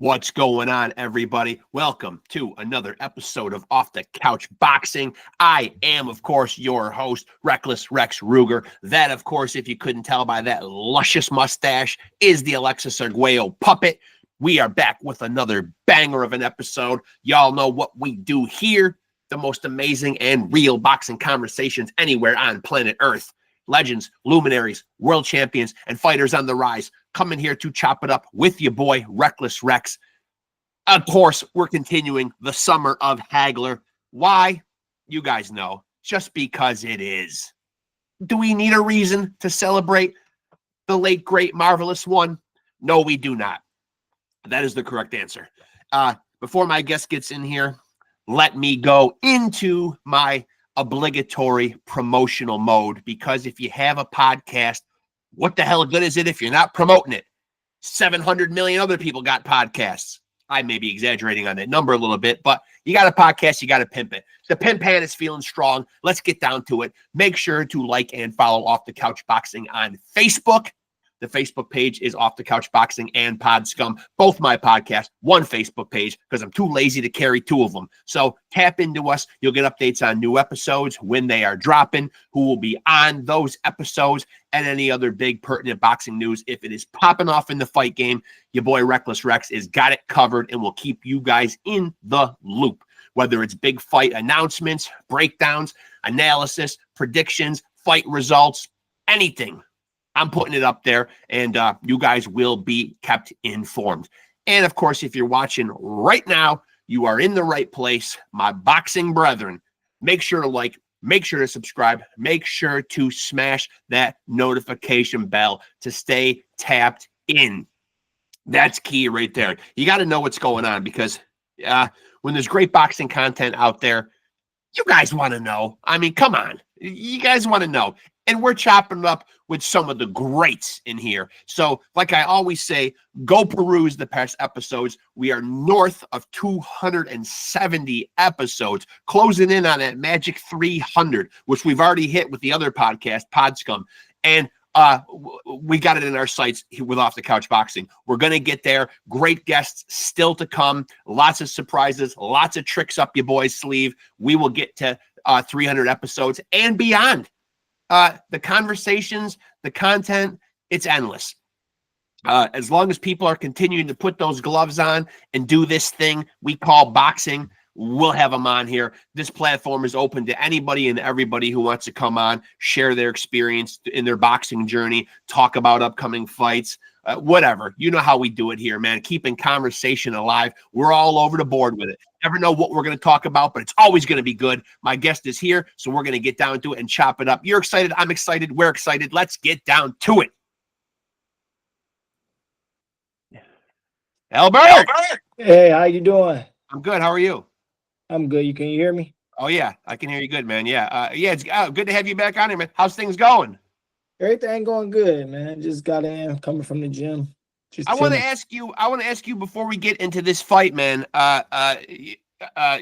What's going on, everybody? Welcome to another episode of Off the Couch Boxing. I am, of course, your host, Reckless Rexx Ruger. That, of course, if you couldn't tell by that luscious mustache, is the Alexis Arguello puppet. We are back with another banger of an episode. Y'all know what we do here. The most amazing and real boxing conversations anywhere on planet Earth. Legends, luminaries, world champions, and fighters on the rise coming here to chop it up with your boy, Reckless Rexx. Of course, we're continuing the summer of Hagler. Why? You guys know. Just because it is. Do we need a reason to celebrate the late, great, marvelous one? No, we do not. That is the correct answer. Before my guest gets in here, let me go into my obligatory promotional mode, because if you have a podcast, what the hell good is it if you're not promoting it? 700 million other people got podcasts. I may be exaggerating on that number a little bit, but you got a podcast, you got to pimp it. The pimp hand is feeling strong. Let's get down to it. Make sure to like and follow Off the Couch Boxing on Facebook. The Facebook page is Off the Couch Boxing and Pod Scum. Both my podcasts, one Facebook page, because I'm too lazy to carry two of them. So tap into us. You'll get updates on new episodes, when they are dropping, who will be on those episodes, and any other big pertinent boxing news. If it is popping off in the fight game, your boy Reckless Rexx has got it covered and will keep you guys in the loop. Whether it's big fight announcements, breakdowns, analysis, predictions, fight results, anything. I'm putting it up there, and you guys will be kept informed. And, of course, if you're watching right now, you are in the right place. My boxing brethren, make sure to like, make sure to subscribe, make sure to smash that notification bell to stay tapped in. That's key right there. You got to know what's going on, because when there's great boxing content out there, you guys want to know. I mean, come on. You guys want to know. And we're chopping it up with some of the greats in here. So, like I always say, go peruse the past episodes. We are north of 270 episodes, closing in on that magic 300, which we've already hit with the other podcast, Pod Scum. And we got it in our sights with Off the Couch Boxing. We're going to get there. Great guests still to come. Lots of surprises, lots of tricks up your boy's sleeve. We will get to 300 episodes and beyond. The conversations, the content, it's endless. As long as people are continuing to put those gloves on and do this thing we call boxing, we'll have them on here. This platform is open to anybody and everybody who wants to come on, share their experience in their boxing journey, talk about upcoming fights, whatever. You know how we do it here, man. Keeping conversation alive. We're all over the board with it. Never know what we're going to talk about, but it's always going to be good. My guest is here, so we're going to get down to it and chop it up. You're excited. I'm excited. We're excited. Let's get down to it. Albert! Hey, how you doing? I'm good. How are you? I'm good. Can you hear me? Oh, yeah. I can hear you good, man. Yeah. It's good to have you back on here, man. How's things going? Everything going good, man. Just got in, coming from the gym. I want to ask you before we get into this fight, man.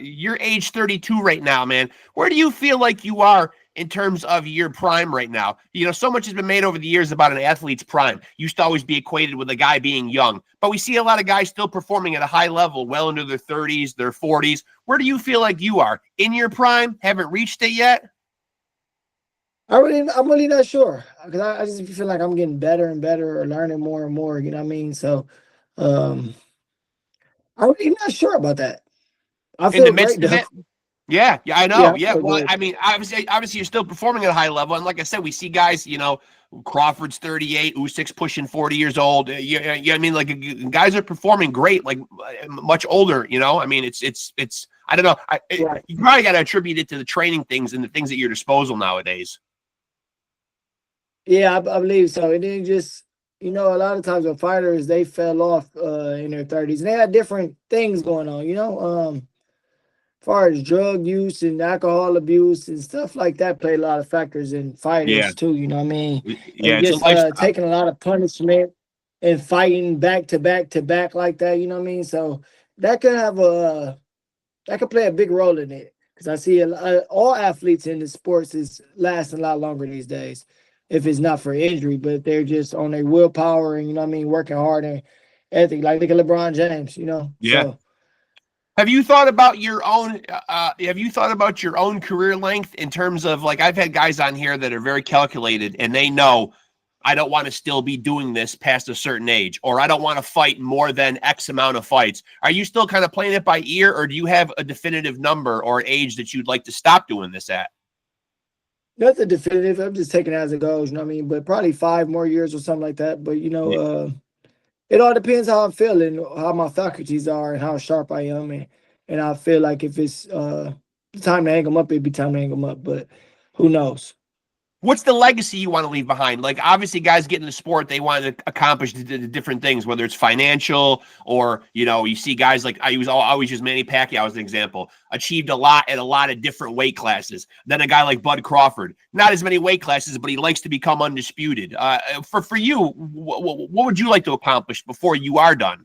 You're age 32 right now, man. Where do you feel like you are in terms of your prime right now? You know, so much has been made over the years about an athlete's prime. Used to always be equated with a guy being young, but we see a lot of guys still performing at a high level, well into their 30s, their 40s. Where do you feel like you are in your prime? Haven't reached it yet? I'm really not sure, because I just feel like I'm getting better and better, or learning more and more. You know what I mean? So, I'm really not sure about that. I feel in the midst great, of it. Yeah, I know. Yeah, well, great. I mean, obviously, you're still performing at a high level, and like I said, we see guys. You know, Crawford's 38, Usyk's pushing 40 years old. I mean, like, guys are performing great, like much older. You know, I mean, it's. I don't know. Right. You probably got to attribute it to the training things and the things at your disposal nowadays. Yeah, I believe so. And then just, a lot of times with fighters, they fell off in their 30s, and they had different things going on. As far as drug use and alcohol abuse and stuff like that play a lot of factors in fighters too, you know what I mean? Yeah, And just taking a lot of punishment and fighting back to back to back like that, you know what I mean? So that could play a big role in it, because I see all athletes in the sports is lasting a lot longer these days, if it's not for injury, but they're just on their willpower and, working hard everything. Like look at LeBron James, you know. Yeah. So Have you thought about your own? Have you thought about your own career length in terms of like I've had guys on here that are very calculated and they know I don't want to still be doing this past a certain age, or I don't want to fight more than X amount of fights. Are you still kind of playing it by ear, or do you have a definitive number or age that you'd like to stop doing this at? nothing definitive. I'm just taking it as it goes, you know what I mean? But probably 5 more years or something like that. But it all depends how I'm feeling, how my faculties are, and how sharp I am, and I feel like if it's time to hang them up, it'd be time to hang them up. But who knows? What's the legacy you want to leave behind? Like, obviously, guys get in the sport, they want to accomplish the different things, whether it's financial or, you see guys like I always use Manny Pacquiao as an example, achieved a lot at a lot of different weight classes. Then a guy like Bud Crawford, not as many weight classes, but he likes to become undisputed. For you, what would you like to accomplish before you are done?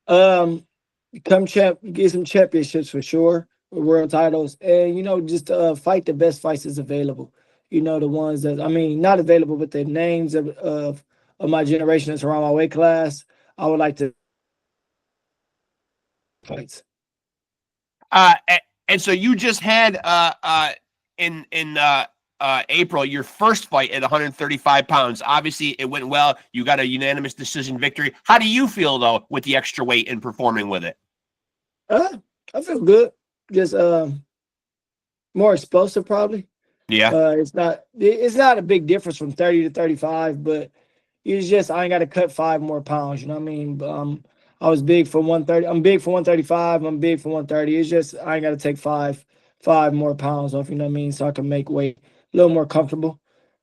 Become champ, get some championships for sure, world titles, and just fight the best fights that's available. The ones that not available, but the names of my generation that's around my weight class. I would like to fights. And so you just had in April your first fight at 135 pounds. Obviously, it went well. You got a unanimous decision victory. How do you feel though with the extra weight and performing with it? I feel good. Just more explosive, probably. Yeah. It's not a big difference from 30 to 35, but it's just I ain't got to cut 5 more pounds. You know what I mean? I was big for 130. I'm big for 135. I'm big for 130. It's just I ain't got to take five more pounds off. You know what I mean? So I can make weight a little more comfortable.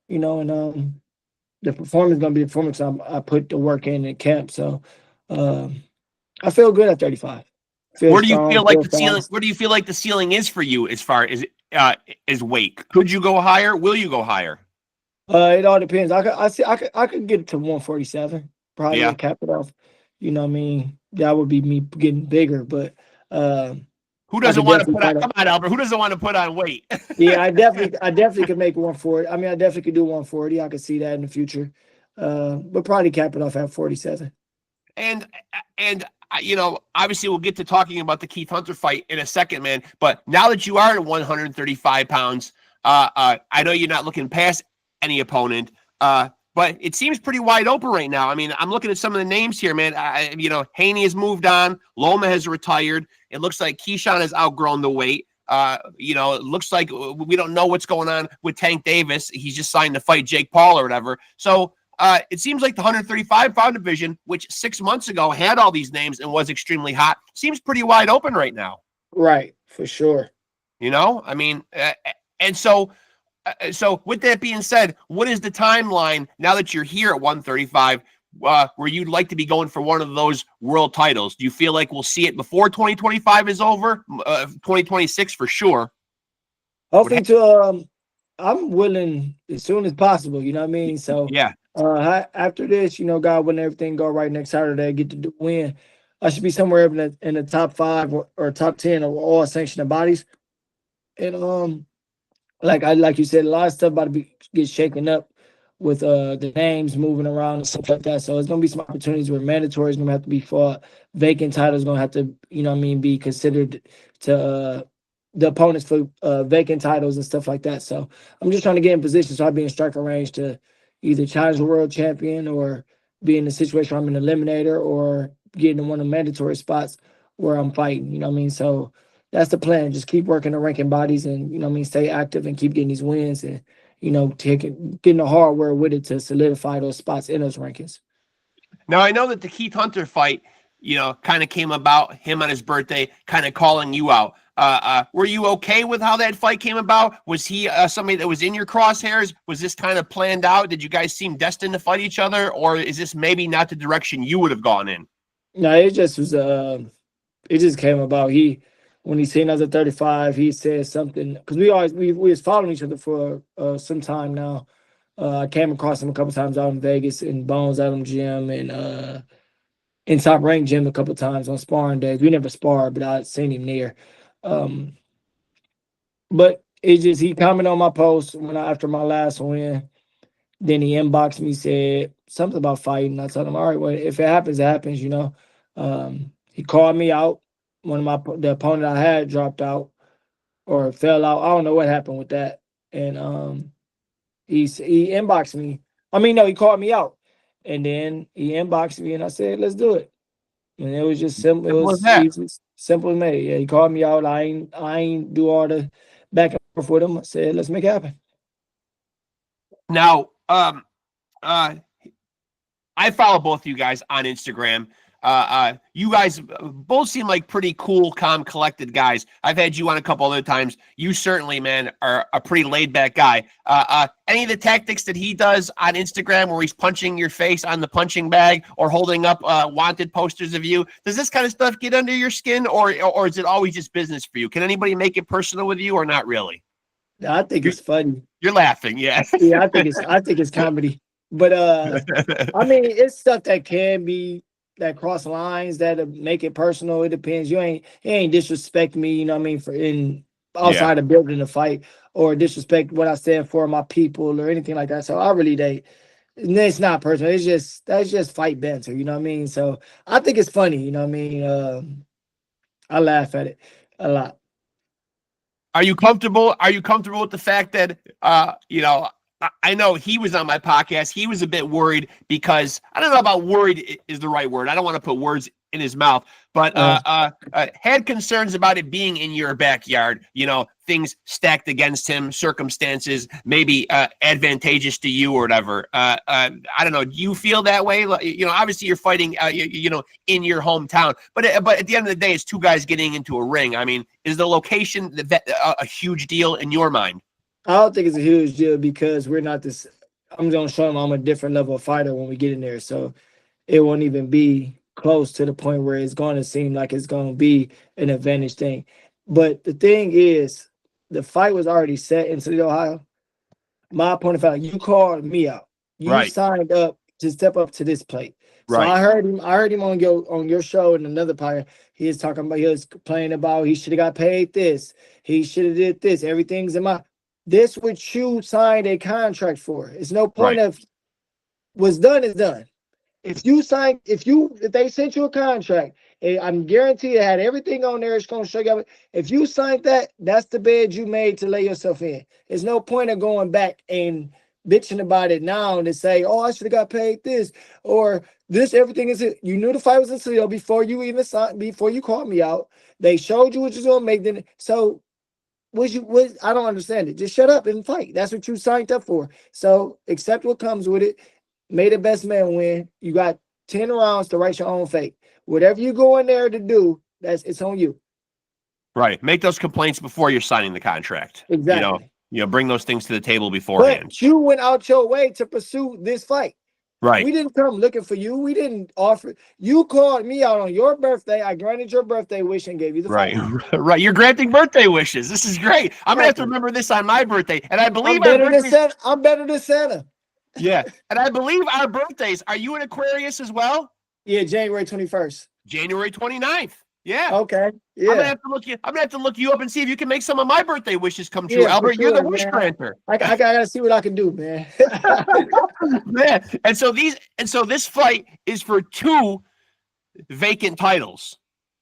And the performance is gonna be the performance. I put the work in camp, so I feel good at 35. Feel Where do you strong. feel like Feel the ceiling? fast. Where do you feel like the ceiling is for you as far as weight? Could you go higher? Will you go higher? It all depends. I could get it to 147, probably Yeah. and cap it off. You know what I mean? That would be me getting bigger, but Who I doesn't could want to definitely put on? fight up. Come on, Albert. Who doesn't want to put on weight? Yeah, I definitely could make 140. I definitely could do 140. I could see that in the future. But probably cap it off at 47. And obviously we'll get to talking about the Keith Hunter fight in a second, man. But now that you are at 135 pounds, I know you're not looking past any opponent, but it seems pretty wide open right now. I mean, I'm looking at some of the names here, man. Haney has moved on. Loma has retired. It looks like Keyshawn has outgrown the weight. It looks like we don't know what's going on with Tank Davis. He's just signed to fight Jake Paul or whatever. So it seems like the 135-pound division, which 6 months ago had all these names and was extremely hot, seems pretty wide open right now. Right, for sure. I mean, and so with that being said, what is the timeline now that you're here at 135 where you'd like to be going for one of those world titles? Do you feel like we'll see it before 2025 is over? 2026 for sure. Hoping I'm willing as soon as possible. You know what I mean? So Yeah. After this, God, when everything go right next Saturday, get to win. I should be somewhere in the top 5 or top 10 of all sanctioned bodies. And like you said, a lot of stuff about to get shaken up with the names moving around and stuff like that. So it's gonna be some opportunities where mandatory is gonna have to be fought. Vacant titles gonna have to, be considered to the opponents for vacant titles and stuff like that. So I'm just trying to get in position so I'll be in striker range to either challenge the world champion or be in a situation where I'm an eliminator or get in one of the mandatory spots where I'm fighting. You know what I mean? So that's the plan. Just keep working the ranking bodies and stay active and keep getting these wins and getting the hardware with it to solidify those spots in those rankings. Now I know that the Keith Hunter fight, kind of came about him on his birthday, kind of calling you out. Were you okay with how that fight came about? Was he somebody that was in your crosshairs? Was this kind of planned out? Did you guys seem destined to fight each other, or is this maybe not the direction you would have gone in? No, it just was. It just came about. When he seen us at 35, he said something because we was following each other for some time now. I came across him a couple times out in Vegas in Bones Adam Gym and in Top Rank Gym a couple times on sparring days. We never sparred, but I'd seen him there. But it just he commented on my post after my last win. Then he inboxed me, said, something about fighting. I told him, all right, well, if it happens, it happens. He called me out. The opponent I had dropped out or fell out. I don't know what happened with that. And he inboxed me. I mean, no, he called me out, and then he inboxed me, and I said, let's do it. And it was just simple. It Simple as was that. easy, simple as made. Yeah, he called me out. I ain't do all the back and forth with him. I said, let's make it happen. Now, I follow both of you guys on Instagram. You guys both seem like pretty cool, calm, collected guys. I've had you on a couple other times. You certainly, man, are a pretty laid back guy. Any of the tactics that he does on Instagram where he's punching your face on the punching bag or holding up wanted posters of you, does this kind of stuff get under your skin, or is it always just business for you? Can anybody make it personal with you or not really? I think it's funny. You're laughing, yeah. Yeah, I think it's comedy. But I mean, it's stuff that can be that cross lines that make it personal. It depends. He ain't disrespect me, you know what I mean, for in outside of building a fight or disrespect what I stand for, my people or anything like that. So it's not personal. That's just fight banter, you know what I mean? So I think it's funny, you know what I mean? I laugh at it a lot. Are you comfortable? Are you comfortable with the fact that I know he was on my podcast. He was a bit worried because I don't know about worried is the right word. I don't want to put words in his mouth, but had concerns about it being in your backyard. Things stacked against him, circumstances maybe advantageous to you or whatever. I don't know. Do you feel that way? Obviously you're fighting, in your hometown, but at the end of the day, it's two guys getting into a ring. I mean, is the location a huge deal in your mind? I don't think it's a huge deal because we're not this. I'm going to show him I'm a different level of fighter when we get in there. So it won't even be close to the point where it's going to seem like it's going to be an advantage thing. But the thing is, the fight was already set in Toledo, Ohio. My opponent found you called me out. You signed up to step up to this plate. So I heard him on your show and another player. He was complaining about he should have got paid this. He should have did this. Everything's in my. This what you signed a contract for. It's no point of what's done is done. If they sent you a contract, I'm guaranteed it had everything on there. It's gonna show you. If you signed that, that's the bed you made to lay yourself in. There's no point of going back and bitching about it now and say, "Oh, I should have got paid this or this." Everything is it. You knew the fight was in Toledo before you even signed. Before you called me out, they showed you what you're gonna make. Then so. I don't understand it. Just shut up and fight. That's what you signed up for. So accept what comes with it. May the best man win. You got 10 rounds to write your own fate. Whatever you go in there to do, it's on you. Right. Make those complaints before you're signing the contract. Exactly. Bring those things to the table beforehand. But you went out your way to pursue this fight. Right. We didn't come looking for you. We didn't offer. You called me out on your birthday. I granted your birthday wish and gave you the fight. Right. You're granting birthday wishes. This is great. I'm going to have to remember this on my birthday. And I believe I'm better than Santa. Yeah. And I believe our birthdays. Are you an Aquarius as well? Yeah, January 21st. January 29th. Yeah. Okay. Yeah. I'm gonna have to look you up and see if you can make some of my birthday wishes come true. Albert, you're the wish granter. I gotta see what I can do, man. Man. And so this fight is for 2 vacant titles.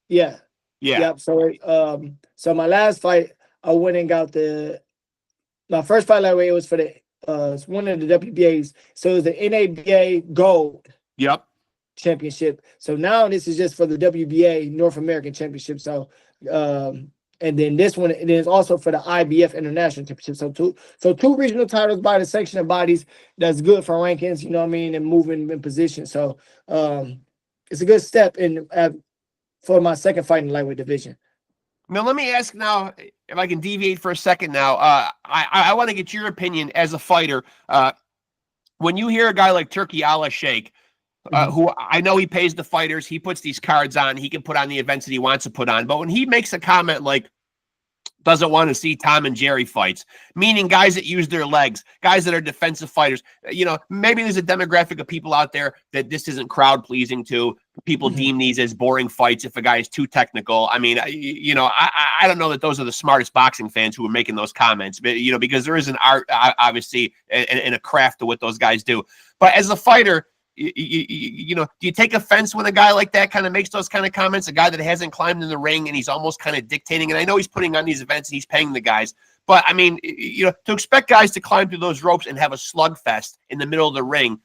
Yeah. Yep. So my last fight, I went and got my first fight lightweight. It was for one of the WBAs. So it was the NABA Gold. Yep. Championship. So now this is just for the WBA North American Championship. So and then this one, it is also for the IBF International Championship. So two regional titles by the section of bodies. That's good for rankings, you know what I mean, and moving in position. So it's a good step for my second fight in the lightweight division. Now let me ask now if I can deviate for a second. Now I want to get your opinion as a fighter. When you hear a guy like Turki Ala Sheikh, who I know he pays the fighters, he puts these cards on, he can put on the events that he wants to put on. But when he makes a comment like doesn't want to see Tom and Jerry fights, meaning guys that use their legs, guys that are defensive fighters, maybe there's a demographic of people out there that this isn't crowd pleasing to. People deem these as boring fights if a guy is too technical. I mean, I don't know that those are the smartest boxing fans who are making those comments, but because there is an art, obviously, and a craft to what those guys do. But as a fighter, you know, do you take offense when a guy like that kind of makes those kind of comments? A guy that hasn't climbed in the ring and he's almost kind of dictating. And I know he's putting on these events and he's paying the guys, but I mean, you know, to expect guys to climb through those ropes and have a slugfest in the middle of the ring,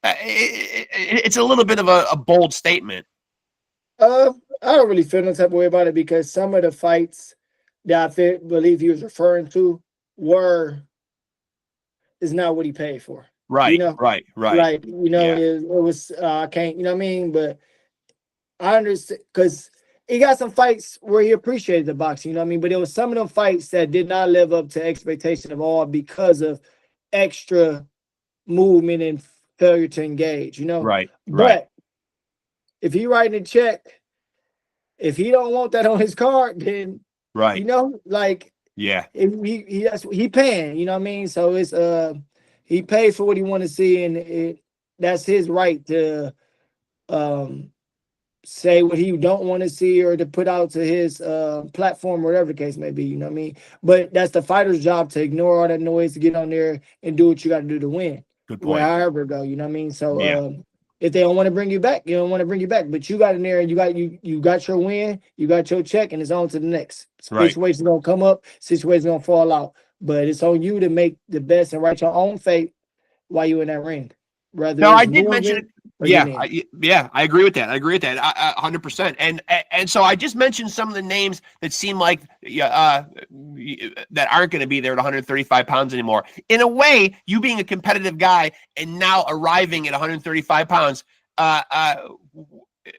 it's a little bit of a bold statement. I don't really feel no type of way about it because some of the fights that I believe he was referring to is not what he paid for. Right, you know, right. like, you know, Yeah. it was I can't, you know what I mean? But I understand because he got some fights where he appreciated the boxing, you know what I mean? But there was some of them fights that did not live up to expectation of all because of extra movement and failure to engage, you know. Right, But if he writing a check, if he don't want that on his card, then you know, like, yeah, if he paying, you know what I mean? So it's he pays for what he want to see, and that's his right to say what he don't want to see or to put out to his platform, whatever the case may be, you know what I mean? But that's the fighter's job to ignore all that noise, to get on there and do what you got to do to win. Good point. Wherever go, you know what I mean? So if they don't want to bring you back, you don't want to bring you back. But you got in there and you got your win, you got your check, and it's on to the next. Situation's gonna come up, situation's gonna fall out. But it's on you to make the best and write your own fate while you're in that ring. Rather, no, I did mention it. Yeah, I agree with that. 100%. And so I just mentioned some of the names that seem like that aren't going to be there at 135 pounds anymore. In a way, you being a competitive guy and now arriving at 135 pounds,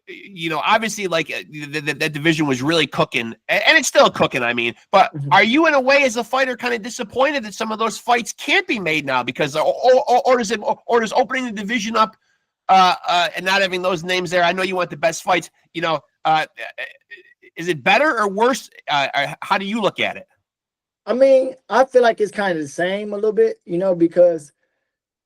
you know, obviously, like that division was really cooking, and it's still cooking. I mean, but are you, in a way, as a fighter, kind of disappointed that some of those fights can't be made now because, or does opening the division up and not having those names there? I know you want the best fights. You know, is it better or worse? How do you look at it? I mean, I feel like it's kind of the same a little bit, you know, because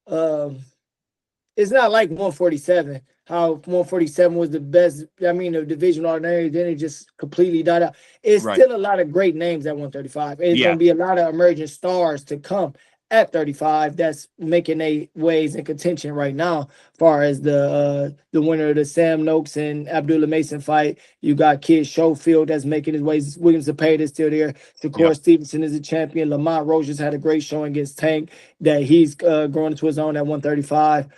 it's not like 147. How 147 was the best, I mean, the division ordinary, then it just completely died out. It's still a lot of great names at 135. And it's going to be a lot of emerging stars to come at 35 that's making their ways in contention right now. As far as the winner of the Sam Noakes and Abdullah Mason fight, you got Kid Schofield that's making his ways. William Zepeda is still there. Shakur Stevenson is a champion. Lamont Rose just had a great showing against Tank that he's growing into his own at 135.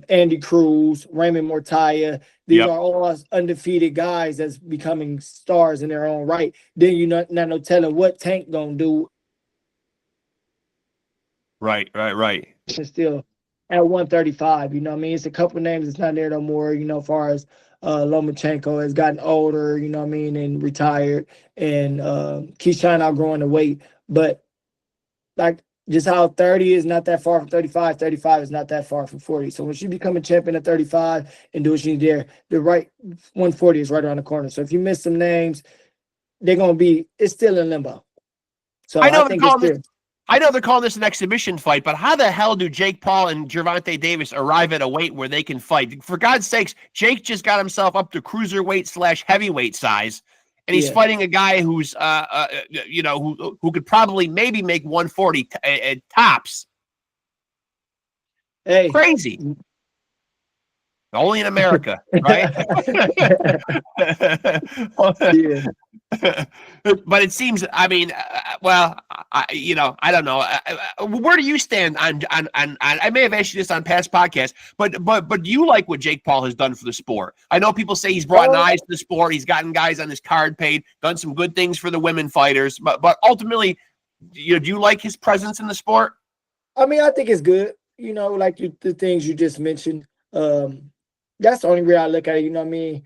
Andy Cruz, Raymond Mortaya, these are all undefeated guys that's becoming stars in their own right. Then you not no telling what Tank gonna do. Right. Still at 135, you know what I mean? It's a couple names that's not there no more, you know, as far as Lomachenko has gotten older, you know what I mean, and retired, and he's trying outgrowing the weight. But like, just how 30 is not that far from 35, 35 is not that far from 40. So when she become a champion at 35 and do what she there, the right 140 is right around the corner. So if you miss some names, it's still in limbo. So I think it's fair. I know they're calling this an exhibition fight, but how the hell do Jake Paul and Gervonta Davis arrive at a weight where they can fight? For God's sakes, Jake just got himself up to cruiserweight / heavyweight size, and he's fighting a guy who's, you know, who could probably maybe make 140 tops. Hey, crazy. Only in America, right? But it seems, I mean, you know, I don't know. Where do you stand on? I may have asked you this on past podcasts, but do you like what Jake Paul has done for the sport? I know people say he's brought eyes to the sport. He's gotten guys on his card paid, done some good things for the women fighters. But ultimately, you know, do you like his presence in the sport? I mean, I think it's good. You know, like the things you just mentioned. That's the only way I look at it. You know what I mean?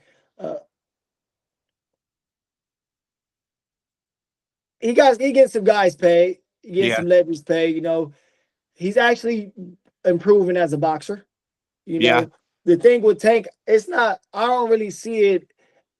He gets some guys paid. He gets some legends paid. You know, he's actually improving as a boxer. You know, the thing with Tank, it's not. I don't really see it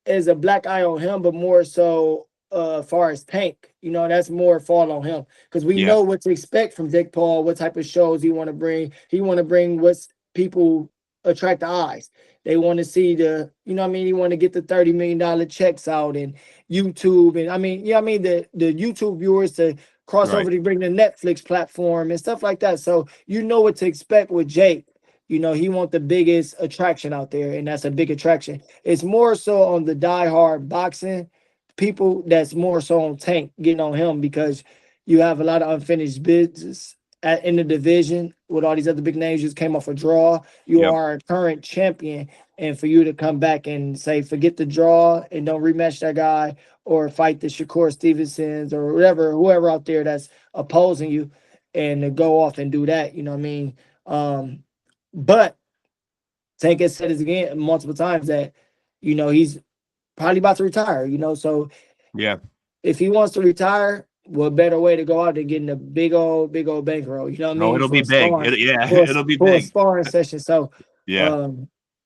as a black eye on him, but more so far as Tank. You know, that's more fall on him because we know what to expect from Jake Paul. What type of shows he want to bring? He want to bring what's people attract the eyes. They want to see the, you know what I mean? He want to get the $30 million checks out and YouTube. And I mean, you know what I mean? The YouTube viewers to cross over to bring the Netflix platform and stuff like that. So you know what to expect with Jake. You know, he want the biggest attraction out there, and that's a big attraction. It's more so on the diehard boxing people that's more so on Tank getting on him because you have a lot of unfinished business in the division with all these other big names. Just came off a draw. You Yep. are a current champion, and for you to come back and say forget the draw and don't rematch that guy or fight the Shakur Stevensons or whoever out there that's opposing you, and to go off and do that, you know what I mean? But Tank has said this again multiple times that, you know, he's probably about to retire, you know. So Yeah. if he wants to retire, what better way to go out than getting a big old bankroll, you know what I No, mean? it'll For be a big. sparring, It'll be for a big. sparring session. So Yeah.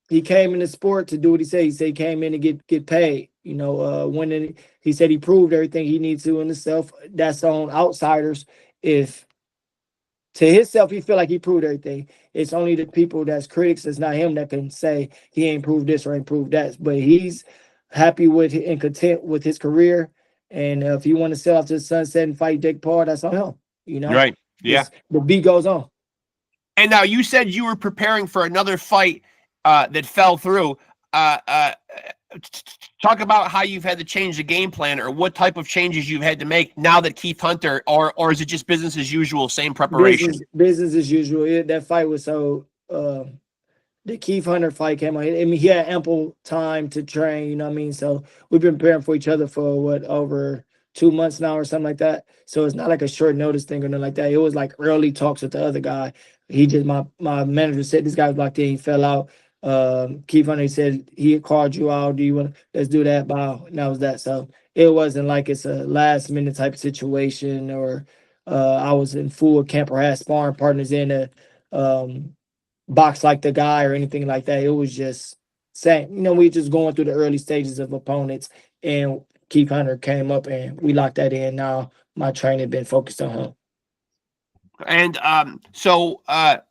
he came in the sport to do what he said. He said he came in to get paid. You know, winning. He said he proved everything he needs to in himself. That's on outsiders. If to himself, he feel like he proved everything. It's only the people that's critics, that's not him, that can say he ain't proved this or ain't proved that. But he's happy with and content with his career. And if he want to sell off to the sunset and fight Jake Paul, that's on him. You know, Right. Yeah. the beat goes on. And now you said you were preparing for another fight that fell through. Uh, uh, Talk about how you've had to change the game plan, or what type of changes you've had to make now that Keith Hunter, or is it just business as usual, same preparation? Business as usual. That fight was so. The Keith Hunter fight came out. I mean, he had ample time to train, you know what I mean? So we've been preparing for each other for over 2 months now or something like that. So it's not like a short notice thing or nothing like that. It was like early talks with the other guy. He just my manager said this guy was locked in, he fell out. Keith Hunter, he said he had called you out. Do you want let's do that? Bow. And that was that. So it wasn't like it's a last minute type of situation, or I was in full camp or had sparring partners in a box like the guy or anything like that. It was just saying, you know, we just going through the early stages of opponents, and Keith Hunter came up and we locked that in. Now my training been focused on him. And so I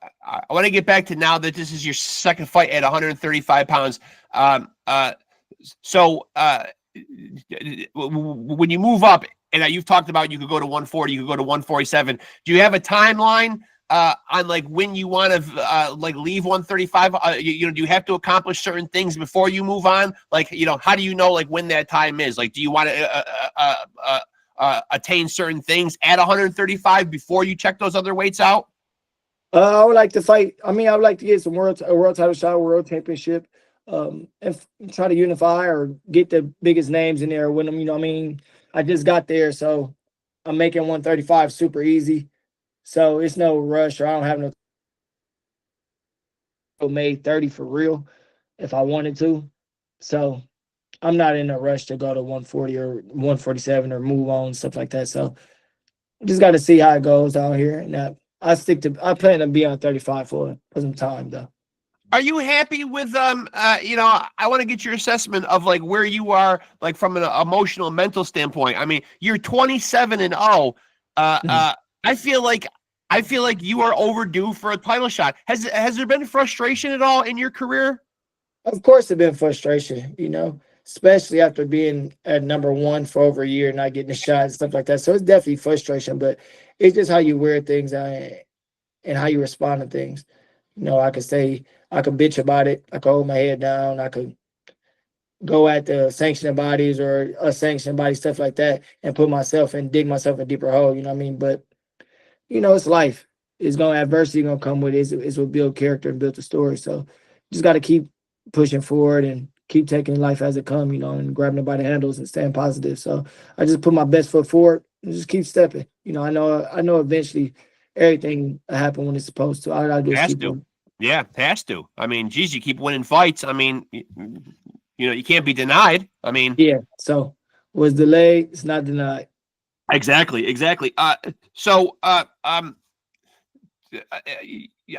want to get back to now that this is your second fight at 135 pounds. So when you move up, and you've talked about you could go to 140, you could go to 147. Do you have a timeline on like when you want to like leave 135? You know, do you have to accomplish certain things before you move on? Like, you know, how do you know like when that time is? Like, do you want to attain certain things at 135 before you check those other weights out? I would like to fight. I mean, I would like to get some world title shot, world championship, and try to unify or get the biggest names in there, win them. You know what I mean? I just got there, so I'm making 135 super easy. So it's no rush, or I don't have no made 30 for real if I wanted to. So I'm not in a rush to go to 140 or 147 or move on, stuff like that. So just got to see how it goes out here. And I plan to be on 35 for some time though. Are you happy with you know, I want to get your assessment of like where you are, like from an emotional, mental standpoint. I mean, you're 27-0. I feel like you are overdue for a title shot. Has there been frustration at all in your career? Of course, it's been frustration, you know, especially after being at number one for over a year, not getting a shot and stuff like that. So it's definitely frustration, but it's just how you wear things and how you respond to things. You know, I could bitch about it. I could hold my head down. I could go at the sanctioning bodies or a sanctioning body, stuff like that, and dig myself a deeper hole. You know what I mean? But you know, it's life. It's gonna adversity gonna come with it. It's what build character and build the story. So just got to keep pushing forward and keep taking life as it come. You know, and grabbing it by the handles and staying positive. So I just put my best foot forward and just keep stepping. You know, I know eventually everything will happen when it's supposed to. All I gotta do is Has keep to. going. Yeah, has to. I mean, geez, you keep winning fights. I mean, you know, you can't be denied. I mean, Yeah. So was delayed. It's not denied. exactly.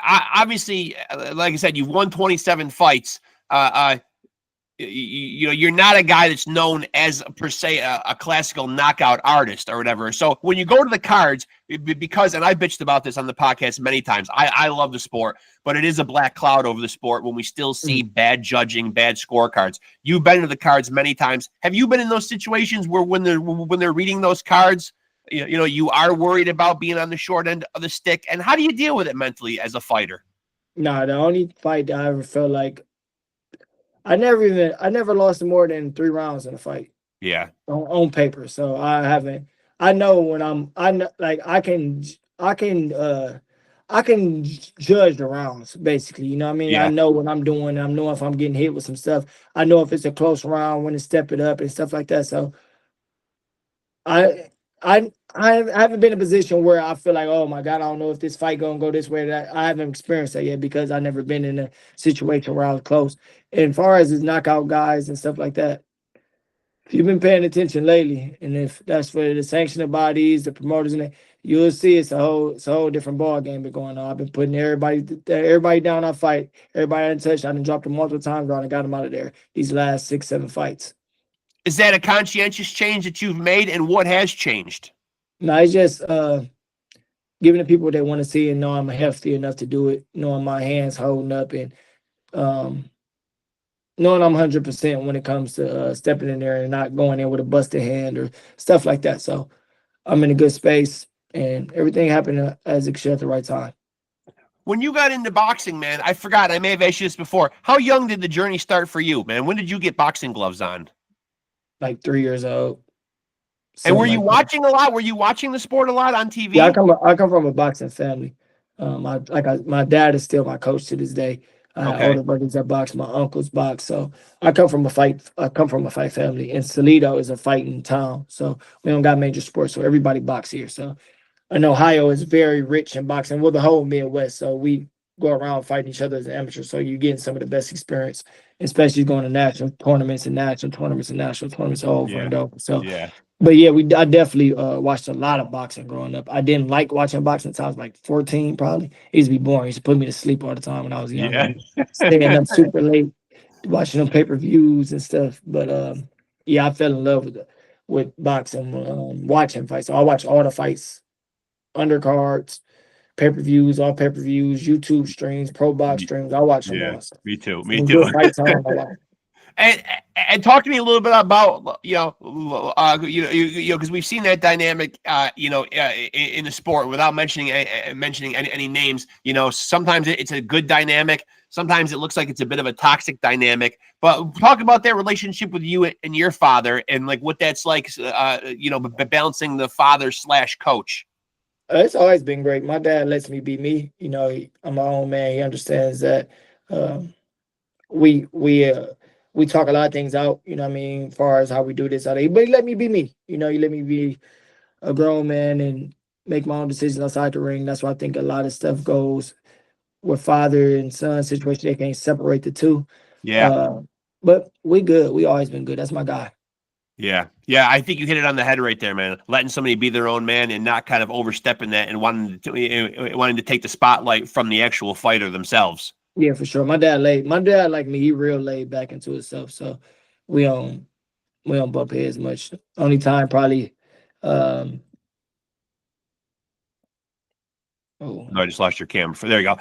Obviously, like I said, you've won 27 fights. You know, you're not a guy that's known as per se a classical knockout artist or whatever. So when you go to the cards, because, and I bitched about this on the podcast many times, I love the sport, but it is a black cloud over the sport when we still see bad judging, bad scorecards. You've been to the cards many times. Have you been in those situations where when they're reading those cards, you are worried about being on the short end of the stick? And how do you deal with it mentally as a fighter? Nah, the only fight that I ever felt like I never lost more than 3 rounds in a fight Yeah. on paper. So I haven't. I know when I know like I can judge the rounds basically. You know what I mean? I Yeah. know what I'm doing. I know if I'm getting hit with some stuff. I know if it's a close round when to step it up and stuff like that. So I I haven't been in a position where I feel like, oh my God, I don't know if this fight gonna go this way. That I haven't experienced that yet because I never been in a situation where I was close. And as far as his knockout guys and stuff like that, if you've been paying attention lately, and if that's for the sanctioning bodies, the promoters, and that, you'll see it's a whole different ball game been going on. I've been putting everybody down. I fight everybody in touch. I done dropped them multiple times around and got them out of there. These last 6, 7 fights. Is that a conscientious change that you've made, and what has changed? No, it's just giving the people what they want to see and know I'm healthy enough to do it, knowing my hands holding up and um, knowing I'm 100% when it comes to stepping in there and not going in with a busted hand or stuff like that. So I'm in a good space and everything happened as it should at the right time. When you got into boxing, man, I forgot. I may have asked you this before. How young did the journey start for you, man? When did you get boxing gloves on? Like 3 years old. And were Something you like that. watching a lot? Were you watching the sport a lot on Yeah, TV? I come from a boxing family. My dad is still my coach to this day. I had Okay. older brothers that box. My uncles box. So I come from a fight. I come from a fight family. And Toledo is a fighting town. So we don't got major sports. So everybody box here. So and Ohio is very rich in boxing. Well, the whole Midwest. So we go around fighting each other as amateurs. So you're getting some of the best experience, especially going to national tournaments and national tournaments and national tournaments over Yeah. and over. So Yeah. but yeah, I definitely watched a lot of boxing growing up. I didn't like watching boxing until I was like 14, probably. It used to be boring. It used to put me to sleep all the time when I was younger. Yeah. Staying up super late, watching them pay-per-views and stuff. But yeah, I fell in love with boxing, watching fights. So I watch all the fights, undercards, pay-per-views, all pay-per-views, YouTube streams, pro box streams. I watch them Yeah. all. So Me too. Me when too. good fights on, I watch. And and talk to me a little bit about because we've seen that dynamic in the sport without mentioning any names. Sometimes it's a good dynamic. Sometimes it looks like it's a bit of a toxic dynamic. But talk about that relationship with you and your father, and like what that's like. Balancing the father / coach. It's always been great. My dad lets me be me. I'm my own man. He understands that. Um, we we uh we talk a lot of things out. You know what I mean, as far as how we do this, how they. But he let me be me. He let me be a grown man and make my own decisions outside the ring. That's why I think a lot of stuff goes with father and son situation. They can't separate the two. Yeah. Uh, but we good. We always been good. That's my guy. Yeah. Yeah. I think you hit it on the head right there, man. Letting somebody be their own man and not kind of overstepping that and wanting to take the spotlight from the actual fighter themselves. Yeah, for sure. My dad like me. He real laid back into himself. So we don't we don't bump heads much. Only time probably. Um, oh, No, I just lost your camera. There you go.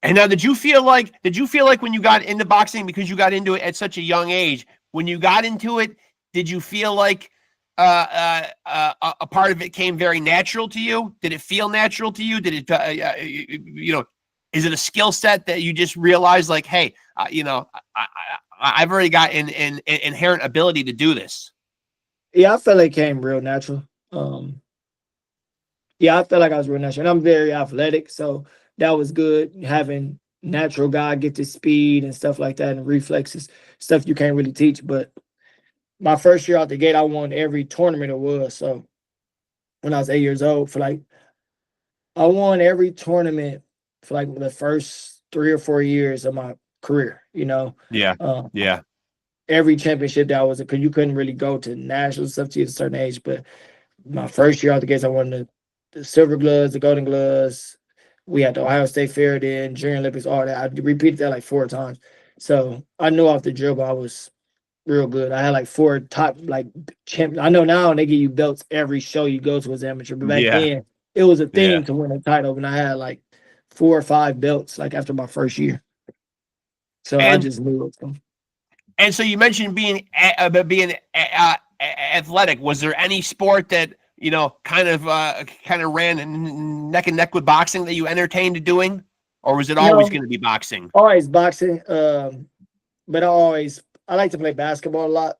And now, did you feel like when you got into boxing, because you got into it at such a young age, when you got into it, did you feel like a part of it came very natural to you? Did it feel natural to you? Did it, is it a skill set that you just realized, like, hey, I've already got an inherent ability to do this? yeah, I felt like it came real natural. Yeah, I felt like I was real natural, and I'm very athletic, so that was good. Having natural God get to speed and stuff like that, and reflexes, stuff you can't really teach. But my first year out the gate, I won every tournament it was. So when I was 8 years old, I won every tournament for like the first 3 or 4 years of my career. Yeah. Uh, Yeah. every championship that was because you couldn't really go to national stuff to a certain age. But my first year out the gates, I won the silver gloves, the golden gloves. We had the Ohio State Fair then, Junior Olympics, all that. I repeated that like 4 times. So I knew off the dribble I was real good. I had like 4 top like champions. I know now they give you belts every show you go to as amateur, but back Yeah. then it was a Yeah. thing to win a title, and I had like 4 or 5 belts like after my first year. So I And just knew it. So, And so you mentioned being athletic. Was there any sport that kind of ran neck and neck with boxing that you entertained doing, or was it always No, going to be boxing? always boxing. But I like to play basketball a lot.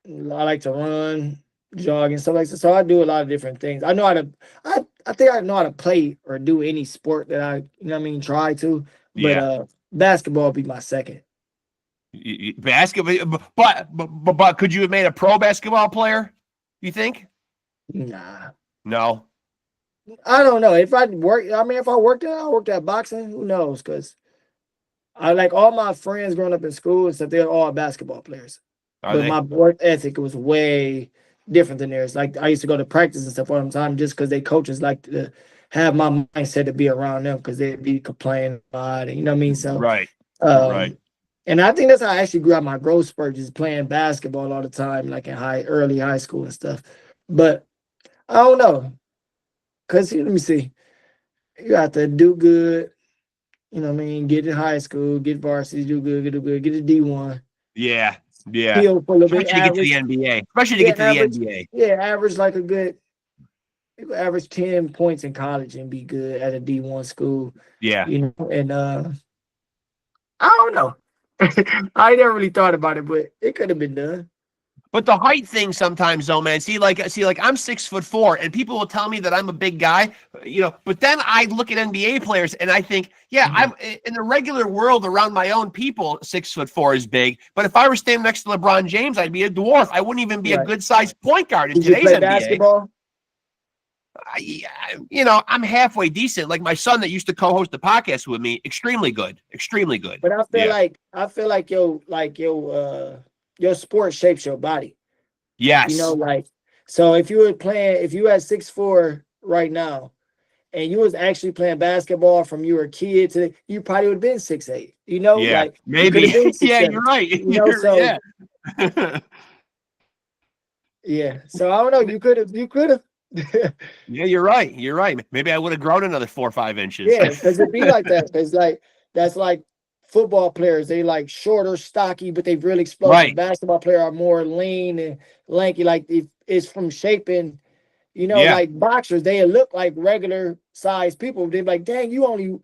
I like to run, jog, and stuff like that. So I do a lot of different things. I know how to. I think I know how to play or do any sport that try to. But Yeah. basketball would be my second. Basketball, but could you have made a pro basketball player? You think? Nah, No. I don't know. If I worked at boxing, who knows? Because I like all my friends growing up in school and stuff. They're all basketball players. Are But they? my work ethic was way different than theirs. Like I used to go to practice and stuff all the time just because they coaches like to have my mindset to be around them because they'd be complaining about it. You know what I mean? So, Right. Right. um, and I think that's how I actually grew out my growth spurt, just playing basketball all the time, like in early high school and stuff. But I don't know, cause let me see, you have to do good. You know what I mean? Get in high school, get varsity, do good, get a D1. Yeah. Yeah. Heal for a little bit, Especially to get to the average. NBA. Especially to Yeah, get to the NBA. average like a good. You could average 10 points in college and be good at a D1 school. Yeah. You know, and I don't know. I never really thought about it, but it could have been done. But the height thing sometimes, though, man. See, I'm 6'4", and people will tell me that I'm a big guy, But then I look at NBA players and I think, yeah, I'm in the regular world around my own people. 6'4" is big, but if I were standing next to LeBron James, I'd be a dwarf. I wouldn't even be a Right. good sized point guard in Did you today's play NBA. basketball? I'm halfway decent. Like my son that used to co-host the podcast with me, extremely good, extremely good. But I feel like your sport shapes your body. Yes. You know, like so if you had 6'4" right now, and you was actually playing basketball from you were a kid to you probably would have been 6'8". You know, Yeah, like you could maybe. have been 6'7". Yeah, you're right. You know, so Yeah. yeah. So I don't know. You could have. Yeah, you're right. You're right. Maybe I would have grown another 4 or 5 inches. Yeah, because it'd be like that. Because that's like football players. They like shorter, stocky, but they really explosive. Right. Basketball player are more lean and lanky. Like it's from shaping. Yeah. Like boxers, they look like regular size people. They're like, dang, you only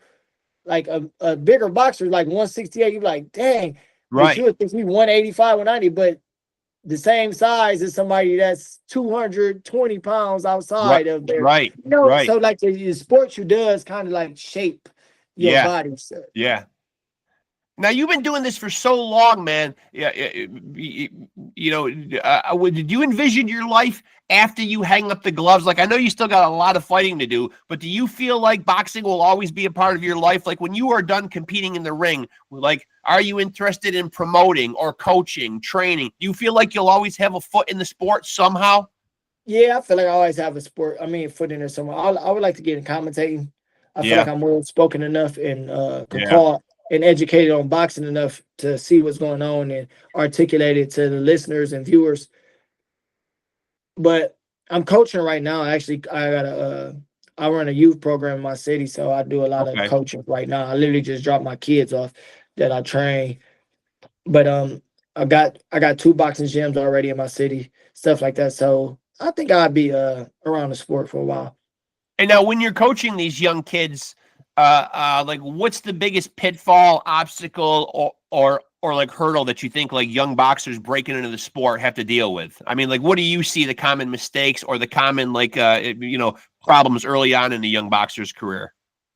like a bigger boxer, like 168. You're like, dang, but you Right. would think me 185, 190, but the same size as somebody that's 220 pounds Right. outside of their, Right. Right. so like the sport you does kind of like shape your Yeah. body. So, Yeah. Now you've been doing this for so long, man. Yeah, did you envision your life after you hang up the gloves? Like I know you still got a lot of fighting to do, but do you feel like boxing will always be a part of your life? Like when you are done competing in the ring, like are you interested in promoting or coaching, training? Do you feel like you'll always have a foot in the sport somehow? yeah, I feel like I always have foot in there somewhere. I would like to get in commentating. I feel like Yeah. I'm well spoken enough and can Yeah. call and educated on boxing enough to see what's going on and articulate it to the listeners and viewers. But I'm coaching right now. Actually, I run a youth program in my city, so I do a lot of Okay. coaching right now. I literally just drop my kids off that I train. But I got 2 boxing gyms already in my city, stuff like that. So I think I'd be around the sport for a while. And now when you're coaching these young kids, like what's the biggest pitfall, obstacle, or like hurdle that you think like young boxers breaking into the sport have to deal with? I mean, like what do you see the common mistakes or the common like problems early on in the young boxer's career?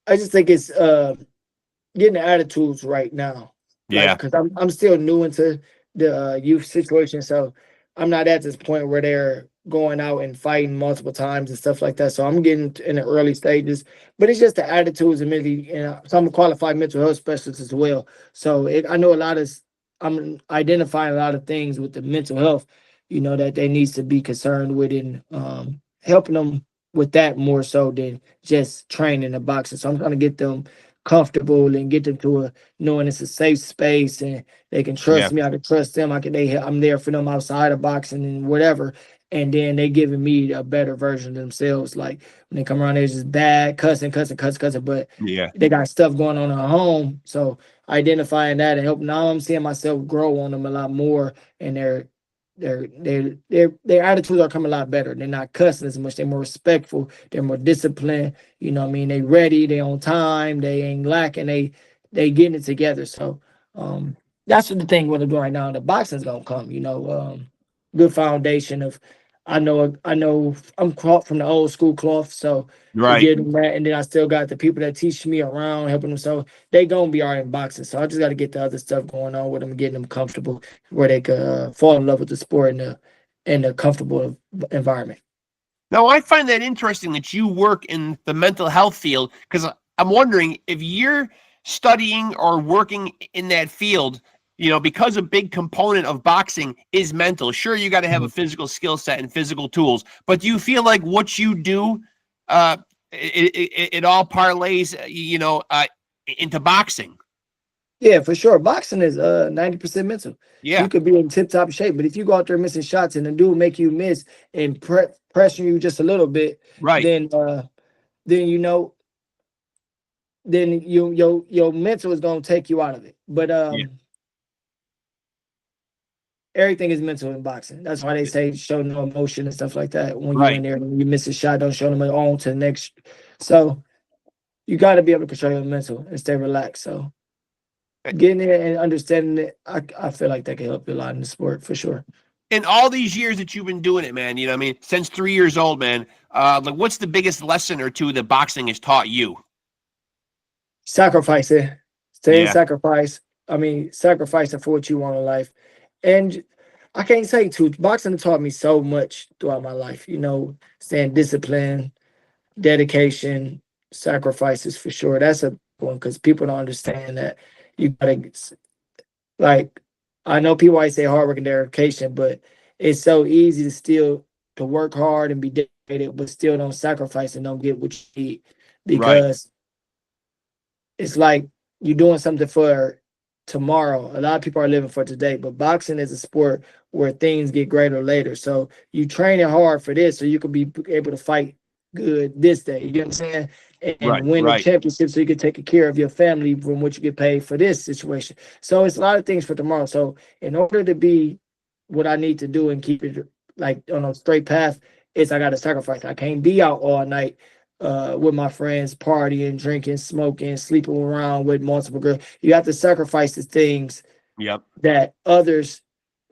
I just think it's getting the attitudes right now. Yeah. Like, because I'm still new into the youth situation, so I'm not at this point where they're going out and fighting multiple times and stuff like that. So I'm getting in the early stages, but it's just the attitudes and mentally. So I'm a qualified mental health specialist as well. So I know I'm identifying a lot of things with the mental health, that they needs to be concerned with and helping them with that more so than just training the boxing. So I'm trying to get them comfortable and get them to knowing it's a safe space and they can trust me. I can trust them. I'm there for them outside of boxing and whatever. And then they giving me a better version of themselves. Like when they come around, they're just bad, cussing, but Yeah. they got stuff going on at home. So identifying that and helping. Now I'm seeing myself grow on them a lot more, and their attitudes are coming a lot better. They're not cussing as much. They're more respectful. They're more disciplined. You know what I mean? They ready. They on time. They ain't lacking. They getting it together. So that's what the thing what I'm doing right now. The boxing's gonna come. You know, good foundation of. I know I'm caught from the old school cloth, so we Right. get them that, and then I still got the people that teach me around, helping them. So they gonna be all right in boxing. So I just got to get the other stuff going on with them, getting them comfortable where they could fall in love with the sport and a comfortable environment. Now, I find that interesting that you work in the mental health field because I'm wondering if you're studying or working in that field, because a big component of boxing is mental. Sure, you got to have a physical skill set and physical tools, but do you feel like what you do, it all parlays, into boxing? Yeah, for sure. Boxing is 90% mental. Yeah. You could be in tip top shape, but if you go out there missing shots and the dude make you miss and pressure you just a little bit, Right. then then your mental is gonna take you out of it. But everything is mental in boxing. That's why they say show no emotion and stuff like that. When you're in there, when you miss a shot, don't show them on to the next. So you got to be able to control your mental and stay relaxed. So getting there and understanding it, I feel like that can help you a lot in the sport for sure. In all these years that you've been doing it, man, since 3 years old, man, like what's the biggest lesson or two that boxing has taught you? Sacrifice it. Sacrificing for what you want in life. And I can't say too, boxing taught me so much throughout my life, staying disciplined, dedication, sacrifices for sure. That's a one because people don't understand that you gotta like I know people always say hard work and dedication, but it's so easy to work hard and be dedicated, but still don't sacrifice and don't get what you need because it's like you're doing something for tomorrow. A lot of people are living for today, but boxing is a sport where things get greater later. So you training hard for this so you can be able to fight good this day. You get what I'm saying? And win the championship so you can take care of your family from what you get paid for this situation. So it's a lot of things for tomorrow. So in order to be what I need to do and keep it like on a straight path, is I got to sacrifice. I can't be out all night with my friends, partying, drinking, smoking, sleeping around with multiple girls. You have to sacrifice the things that others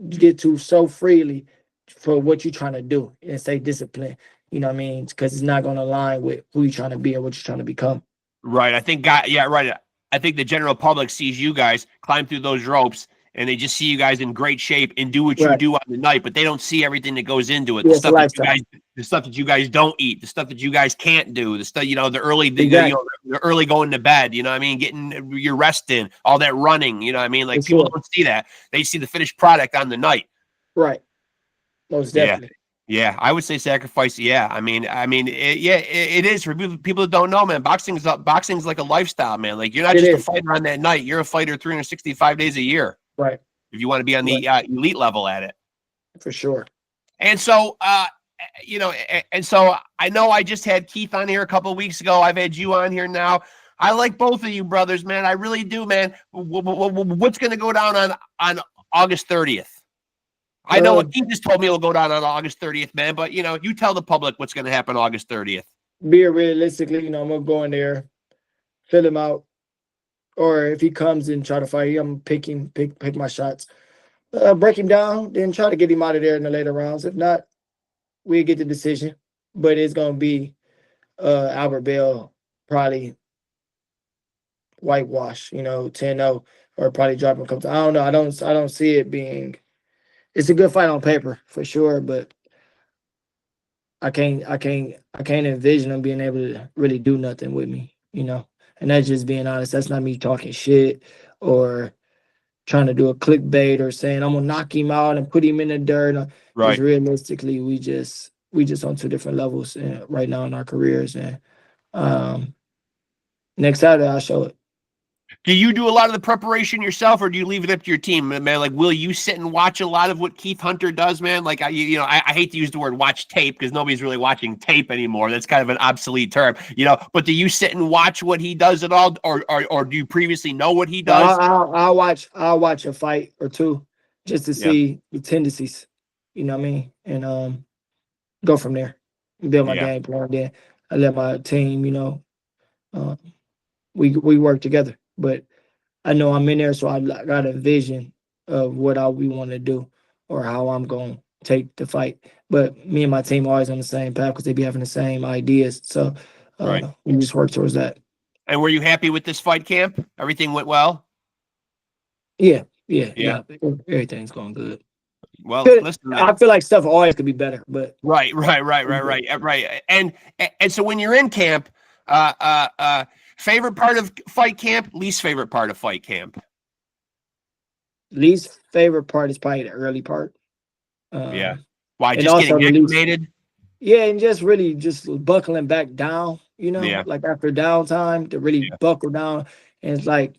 get to so freely for what you're trying to do and stay disciplined. You know what I mean? Because it's not going to align with who you're trying to be or what you're trying to become. Right. I think, I think the general public sees you guys climb through those ropes and they just see you guys in great shape and do what you do on the night, but they don't see everything that goes into it. Yeah, the stuff that you guys don't eat, the stuff that you guys can't do, the stuff, the early going to bed, getting your rest in, all that running, like people don't see that. They see the finished product on the night. Right. Most definitely. Yeah, I would say sacrifice. Yeah, it is for people that don't know, man. Boxing's like a lifestyle, man. Like you're not just a fighter on that night; you're a fighter 365 days a year. Right. If you want to be on the elite level at it, for sure. And so, I know I just had Keith on here a couple of weeks ago. I've had you on here now. I like both of you brothers, man. I really do, man. What's going to go down on August 30th? I know what Keith just told me will go down on August 30th, man. But, you tell the public what's going to happen August 30th. Realistically, I'm going to go in there, fill him out. Or if he comes and try to fight, I'm going to pick my shots. Break him down, then try to get him out of there in the later rounds. If not, we'll get the decision. But it's going to be Albert Bell, probably whitewash, 10-0, or probably drop him a couple. I don't know. I don't see it being. It's a good fight on paper for sure, but I can't envision him being able to really do nothing with me, And that's just being honest. That's not me talking shit or trying to do a clickbait or saying I'm gonna knock him out and put him in the dirt. Right. Realistically, we just on two different levels right now in our careers. And next Saturday I'll show it. Do you do a lot of the preparation yourself, or do you leave it up to your team, man? Like, will you sit and watch a lot of what Keith Hunter does, man? Like, I hate to use the word watch tape because nobody's really watching tape anymore. That's kind of an obsolete term, But do you sit and watch what he does at all, or do you previously know what he does? I'll watch a fight or two just to see the tendencies. you know what I mean, and go from there, build my Yeah. game plan. Then I let my team, um, we work together. But I know I'm in there, so I got a vision of what we want to do or how I'm going to take the fight. But me and my team always on the same path because they be having the same ideas. So Right. we just work towards that. And were you happy with this fight camp? Everything went well? Yeah, Yeah. everything's going good. Well, listen, man. I feel like stuff always could be better, but Right. And so when you're in camp, favorite part of fight camp, least favorite part of fight camp. least favorite part is probably the early part. Yeah. Why? And Just also getting the least, acclimated? yeah, and just really just buckling back down, Yeah. like after downtime to really Yeah. buckle down. And it's like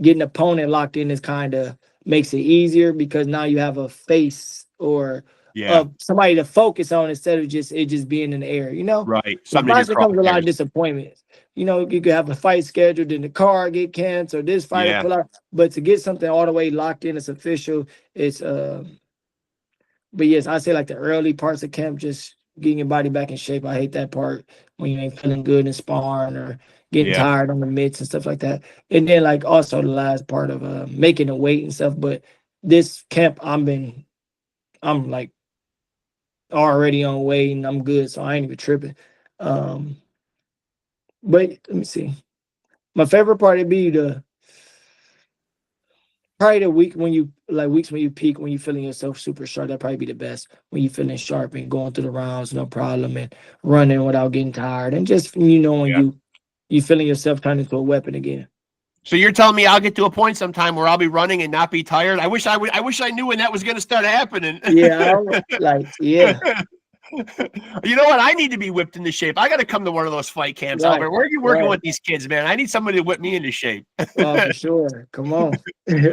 getting opponent locked in is kind of makes it easier because now you have a face or Yeah. somebody to focus on instead of just being in the air, Right. With Something in your boxing comes a lot crosshairs. of disappointments. You could have a fight scheduled and the car get canceled, this fighter Yeah. pull out. But to get something all the way locked in, it's official. It's but yes, I say like the early parts of camp, just getting your body back in shape. I hate that part when you ain't feeling good in sparring or getting Yeah. tired on the mitts and stuff like that. And then like also the last part of making the weight and stuff. But this camp, I'm like already on weight and I'm good, so I ain't even tripping. Um, but let me see. My favorite part would be probably the week when you like weeks when you peak, when you feeling yourself super sharp. That probably be the best when you feeling sharp and going through the rounds, no problem, and running without getting tired, and just when Yeah. you feeling yourself turn into a weapon again. So you're telling me I'll get to a point sometime where I'll be running and not be tired? I wish I knew when that was going to start happening. Yeah, yeah, You know what? I need to be whipped into shape. I got to come to one of those fight camps, right, Albert. Where are you working right. with these kids, man? I need somebody to whip me into shape. For sure. Come on.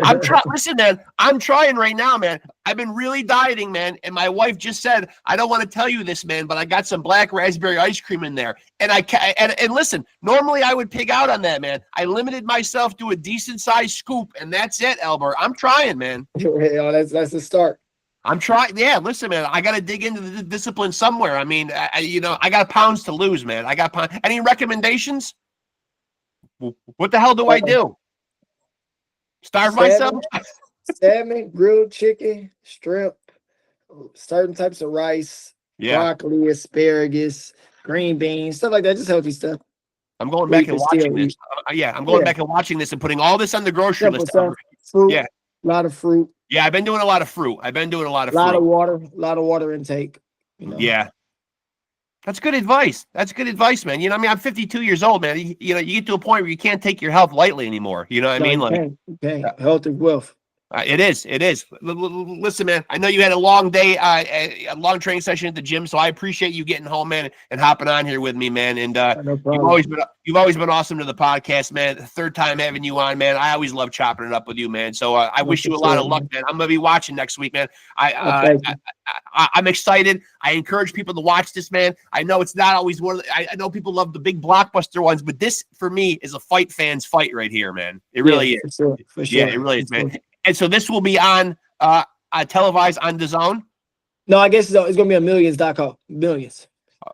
I'm trying. Listen, man. I'm trying right now, man. I've been really dieting, man. And my wife just said, I don't want to tell you this, man, but I got some black raspberry ice cream in there. And and listen, normally I would pig out on that, man. I limited myself to a decent sized scoop, and that's it, Albert. I'm trying, man. That's the start. I'm trying. Yeah, listen, man. I got to dig into the discipline somewhere. I mean, I got pounds to lose, man. I got pounds. Any recommendations? What the hell do I do? Starve myself? Salmon, grilled chicken, shrimp, certain types of rice, Yeah. broccoli, asparagus, green beans, stuff like that. Just healthy stuff. I'm going back and watching this. I'm going back and watching this and putting all this on the grocery list. Fruit. Yeah. A lot of fruit. Yeah, I've been doing a lot of fruit. A lot of water intake. Yeah. That's good advice. That's good advice, man. I mean, I'm 52 years old, man. You get to a point where you can't take your health lightly anymore. You know what I mean? You can't. Health is wealth. It is. Listen, man, I know you had a long day, a long training session at the gym, so I appreciate you getting home, man, and hopping on here with me, man. And No you've always been awesome to the podcast, man. The third time having you on, man. I always love chopping it up with you, man. So I wish you a lot of luck, man. I'm gonna be watching next week, man. I'm excited. I encourage people to watch this, man. I know it's not always one of I know people love the big blockbuster ones, but this for me is a fight fan's fight right here, man. It really is. For sure. Yeah, it really is, man. And so this will be on televised on DAZN? No, I guess it's gonna be on millions.com. Millions.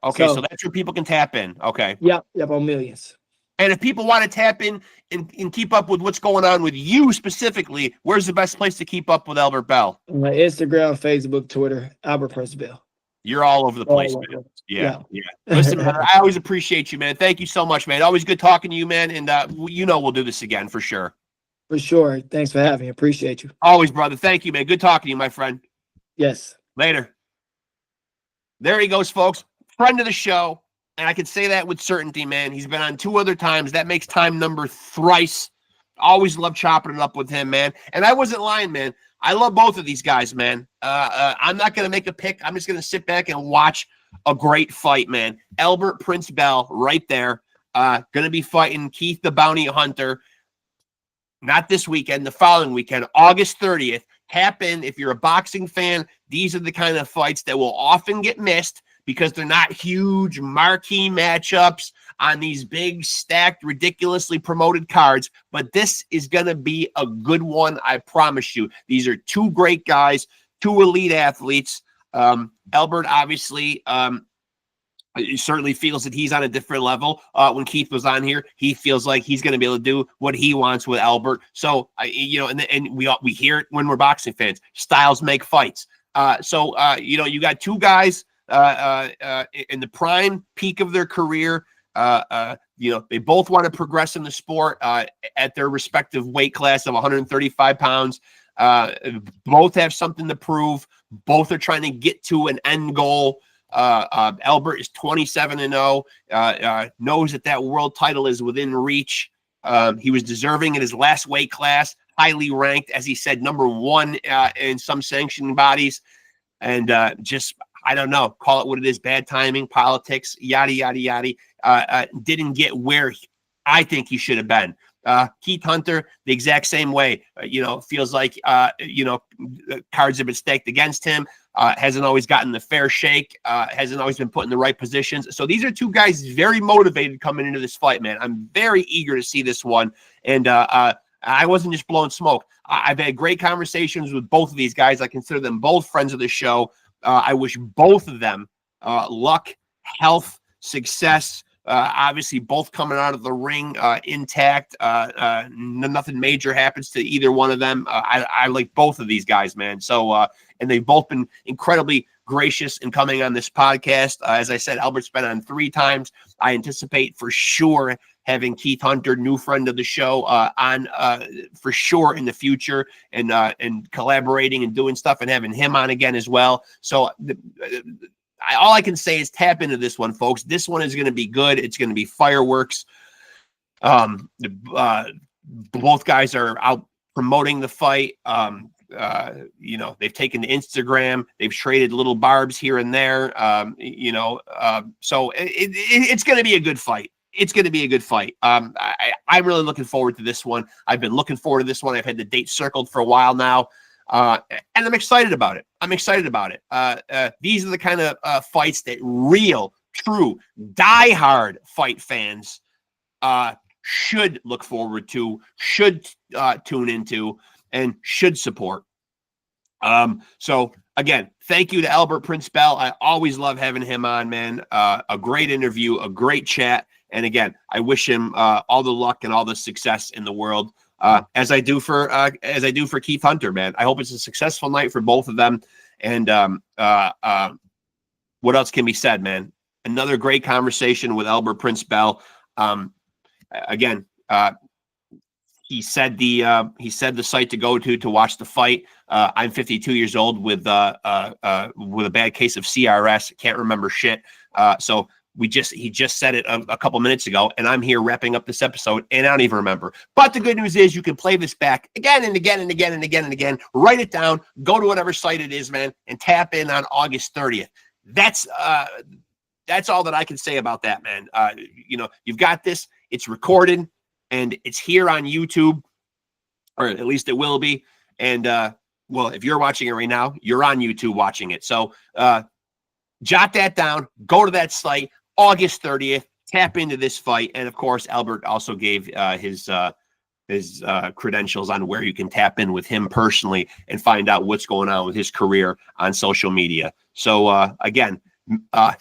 Okay, so that's where people can tap in. Okay. Yep, on Millions. And if people want to tap in and keep up with what's going on with you specifically, where's the best place to keep up with Albert Bell? My Instagram, Facebook, Twitter, Albert Prince Bell. You're all over the place, man. Yeah. Listen, man, I always appreciate you, man. Thank you so much, man. Always good talking to you, man. And we'll do this again for sure. For sure. Thanks for having me. Appreciate you. Always, brother. Thank you, man. Good talking to you, my friend. Yes. Later. There he goes, folks. Friend of the show. And I can say that with certainty, man. He's been on 2 other times. That makes time number thrice. Always love chopping it up with him, man. And I wasn't lying, man. I love both of these guys, man. I'm not going to make a pick. I'm just going to sit back and watch a great fight, man. Albert Prince Bell right there. Going to be fighting Keith the Bounty Hunter. Not this weekend, the following weekend, August 30th. Tap in. If you're a boxing fan, these are the kind of fights that will often get missed because they're not huge marquee matchups on these big, stacked, ridiculously promoted cards. But this is going to be a good one, I promise you. These are 2 great guys, 2 elite athletes. Albert obviously he certainly feels that he's on a different level. When Keith was on here, he feels like he's going to be able to do what he wants with Albert. So, and we hear it when we're boxing fans. Styles make fights. You got two guys in the prime peak of their career. They both want to progress in the sport at their respective weight class of 135 pounds. Both have something to prove. Both are trying to get to an end goal. Albert is 27-0, knows that world title is within reach. He was deserving in his last weight class, highly ranked, as he said, number one in some sanctioning bodies. And I don't know, call it what it is, bad timing, politics, yada, yada, yada. Didn't get where I think he should have been. Keith Hunter, the exact same way, feels like, cards have been staked against him. Hasn't always gotten the fair shake, hasn't always been put in the right positions. So these are two guys very motivated coming into this fight, man. I'm very eager to see this one. And I wasn't just blowing smoke. I've had great conversations with both of these guys. I consider them both friends of the show. I wish both of them luck, health, success. Obviously, both coming out of the ring intact. Nothing major happens to either one of them. I like both of these guys, man. So, and they've both been incredibly gracious in coming on this podcast. As I said, Albert's been on 3 times. I anticipate for sure having Keith Hunter, new friend of the show, on for sure in the future, and collaborating and doing stuff, and having him on again as well. So all I can say is tap into this one, folks. This one is going to be good. It's going to be fireworks. Both guys are out promoting the fight. They've taken to Instagram. They've traded little barbs here and there. So it's going to be a good fight. It's going to be a good fight. I'm really looking forward to this one. I've been looking forward to this one. I've had the date circled for a while now. And I'm excited about it. These are the kind of fights that real, true, diehard fight fans should look forward to, should tune into, and should support. So again, thank you to Albert Prince Bell. I always love having him on, man. A great interview, a great chat. And again, I wish him all the luck and all the success in the world. As I do for Keith Hunter, man. I hope it's a successful night for both of them. And what else can be said, man? Another great conversation with Albert Prince Bell. He said the site to go to watch the fight. I'm 52 years old with a bad case of CRS. Can't remember shit. So he just said it a couple minutes ago, and I'm here wrapping up this episode, and I don't even remember. But the good news is you can play this back again and again and again and again and again. Write it down. Go to whatever site it is, man, and tap in on August 30th. That's all that I can say about that, man. You've got this. It's recorded, and it's here on YouTube, or at least it will be. And if you're watching it right now, you're on YouTube watching it. So jot that down. Go to that site. August 30th, tap into this fight. And of course, Albert also gave his credentials on where you can tap in with him personally and find out what's going on with his career on social media. So again,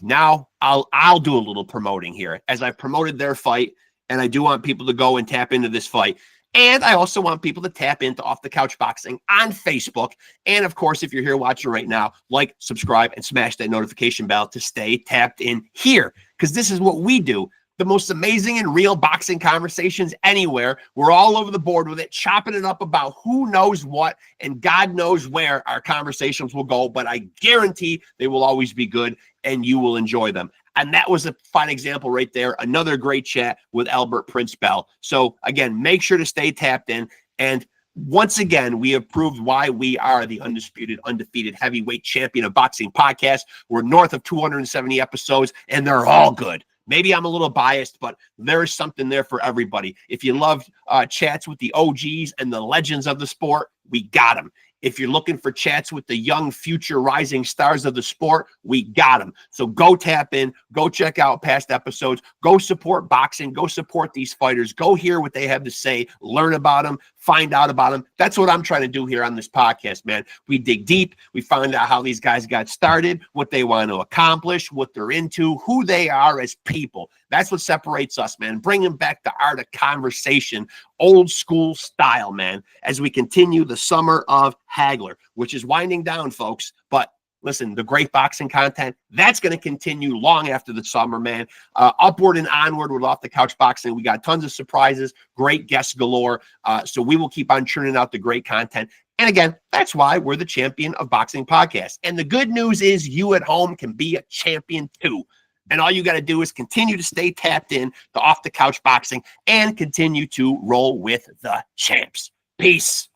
now I'll do a little promoting here, as I've promoted their fight, and I do want people to go and tap into this fight. And I also want people to tap into Off the Couch Boxing on Facebook. And of course, if you're here watching right now, like, subscribe, and smash that notification bell to stay tapped in here, because this is what we do. The most amazing and real boxing conversations anywhere. We're all over the board with it, chopping it up about who knows what, and God knows where our conversations will go. But I guarantee they will always be good, and you will enjoy them. And that was a fine example right there. Another great chat with Albert Prince Bell. So again, make sure to stay tapped in. And once again, we have proved why we are the undisputed, undefeated heavyweight champion of boxing podcast. We're north of 270 episodes, and they're all good. Maybe I'm a little biased, but there is something there for everybody. If you love chats with the OGs and the legends of the sport, we got them. If you're looking for chats with the young future rising stars of the sport, we got them. So go tap in, go check out past episodes, go support boxing, go support these fighters, go hear what they have to say, learn about them, find out about them. That's what I'm trying to do here on this podcast, man. We dig deep. We find out how these guys got started, what they want to accomplish, what they're into, who they are as people. That's what separates us, man. Bringing back the art of conversation, old school style, man, as we continue the summer of Hagler, which is winding down, folks. But listen, the great boxing content, that's going to continue long after the summer, man. Upward and onward with Off the Couch Boxing. We got tons of surprises, great guests galore. So we will keep on churning out the great content. And again, that's why we're the Champion of Boxing podcast. And the good news is you at home can be a champion too. And all you got to do is continue to stay tapped in to Off the Couch Boxing and continue to roll with the champs. Peace.